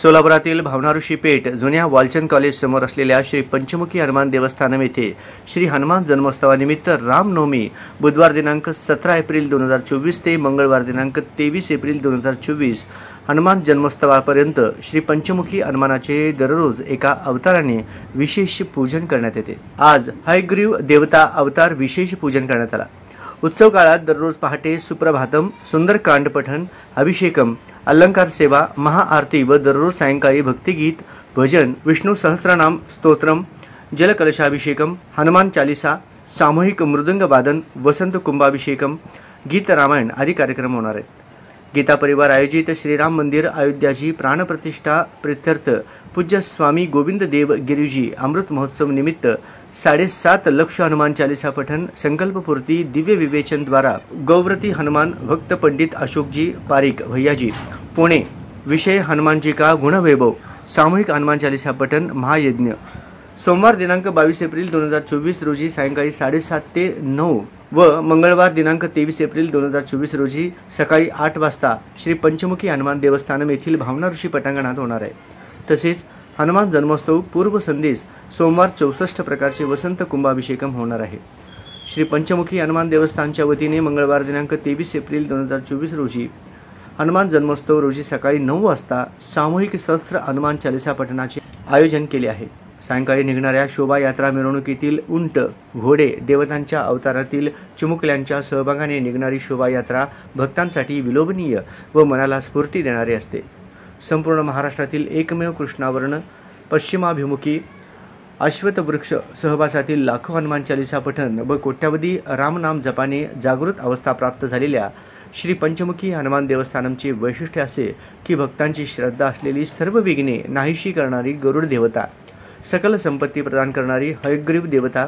सोलापुरातील भावनाऋषी पेठ जुन्या वालचंद कॉलेज समोर असलेल्या श्री पंचमुखी हनुमान देवस्थानम येथे श्री हनुमान जन्मोत्सवानिमित्त रामनवमी बुधवार दिनांक 17 एप्रिल 2024 ते मंगळवार दिनांक 23 एप्रिल 2024 हनुमान जन्मोत्सवापर्यंत श्री पंचमुखी हनुमानाचे दररोज एका अवताराने विशेष पूजन करण्यात येते। आज हयग्रीव देवता अवतार विशेष पूजन करण्यात आला। उत्सव काळात दररोज पहाटे सुप्रभातम, सुंदरकांड पठण, अभिषेकम, अलंकार सेवा, महाआरती व दररोज सायंकाळी भक्तिगीत, भजन, विष्णू सहस्त्रनाम स्तोत्रम, जलकलशाभिषेकम, हनुमान चालीसा, सामूहिक मृदंग वादन, वसंत कुंभाभिषेकम, गीत रामायण आदी कार्यक्रम होणार आहेत। गीता परिवार आयोजित श्रीराम मंदिर अयोध्याजी प्राणप्रतिष्ठा प्रीत्यर्थ पूज्य स्वामी गोविंद देव गिरिजी अमृत महोत्सव निमित्त 7.5 लाख हनुमान चालीसा पठन, संकल्पपूर्ति, दिव्य विवेचन द्वारा गौव्रती हनुमान भक्त पंडित अशोकजी पारिक भैयाजी पुणे, विषय हनुमान जी का गुण वैभव, सामूहिक हनुमान चालीसा पठन महायज्ञ। सोमवार दिनांक 22 एप्रिल 2024 रोजी सायंकाळी 7:30 ते 9 व मंगळवार दिनांक 23 एप्रिल 2024 रोजी सकाळी 8 वाजता श्री पंचमुखी हनुमान देवस्थानम येथील भावना ऋषी पटांगणात होणार आहे। तसेच हनुमान जन्मोत्सव पूर्व संदेश सोमवार 64 प्रकारचे वसंत कुंभाभिषेकम होणार आहे। श्री पंचमुखी हनुमान देवस्थानच्या वतीने मंगळवार दिनांक 23 एप्रिल 2024 रोजी हनुमान जन्मोत्सव रोजी सकाळी 9 वाजता सामूहिक सहस्त्र हनुमान चालीसा पठणाचे आयोजन केले आहे। सायंकाळी निघणाऱ्या शोभायात्रा मिरवणुकीतील उंट, घोडे, देवतांच्या अवतारातील चिमुकल्यांच्या सहभागाने निघणारी शोभायात्रा भक्तांसाठी विलोभनीय व मनाला स्फूर्ती देणारी असते। संपूर्ण महाराष्ट्रातील एकमेव कृष्णावर्ण पश्चिमाभिमुखी अश्वत्थ वृक्ष सहवासातील लाखो हनुमान चालीसा पठण व कोट्यावधी रामनाम जपाने जागृत अवस्था प्राप्त झालेल्या श्री पंचमुखी हनुमान देवस्थानमचे वैशिष्ट्य असे की भक्तांची श्रद्धा असलेली सर्व विघ्ने नाहीशी करणारी गरुड देवता, सकल संपत्ती प्रदान करणारी हयग्रीव देवता,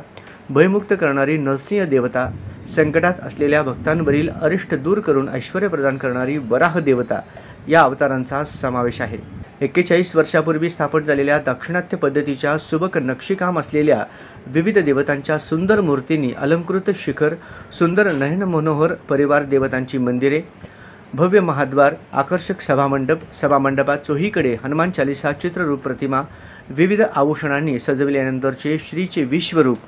भयमुक्त करणारी नरसिंह देवता, संकटात असलेल्या भक्तांवरील अरिष्ट दूर करून ऐश्वर्य प्रदान करणारी वराह देवता या अवतारांचा समावेश आहे। 41 वर्षापूर्वी स्थापन झालेल्या दाक्षिणात्य पद्धतीच्या सुबक नक्षीकाम असलेल्या विविध देवतांच्या सुंदर मूर्तींनी अलंकृत शिखर, सुंदर नयन मनोहर परिवार देवतांची मंदिरे, भव्य महाद्वार, आकर्षक सभामंडप, सभामंडपात चोहीकडे हनुमान चालीसा चित्ररूप प्रतिमा, विविध आभूषणांनी सजविल्यानंतरचे श्रीचे विश्वरूप,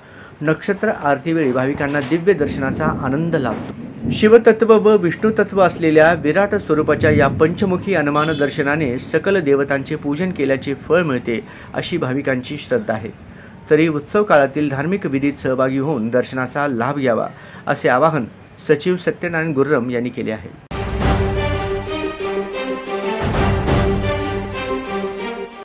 नक्षत्र आरतीवेळी भाविकांना दिव्य दर्शनाचा आनंद लाभतो। शिवतत्व व विष्णुतत्व असलेल्या विराट स्वरूपाच्या या पंचमुखी हनुमान दर्शनाने सकल देवतांचे पूजन केल्याचे फळ मिळते अशी भाविकांची श्रद्धा आहे। तरी उत्सव काळातील धार्मिक विधीत सहभागी होऊन दर्शनाचा लाभ घ्यावा असे आवाहन सचिव सत्यनारायण गुर्रम यांनी केले आहे।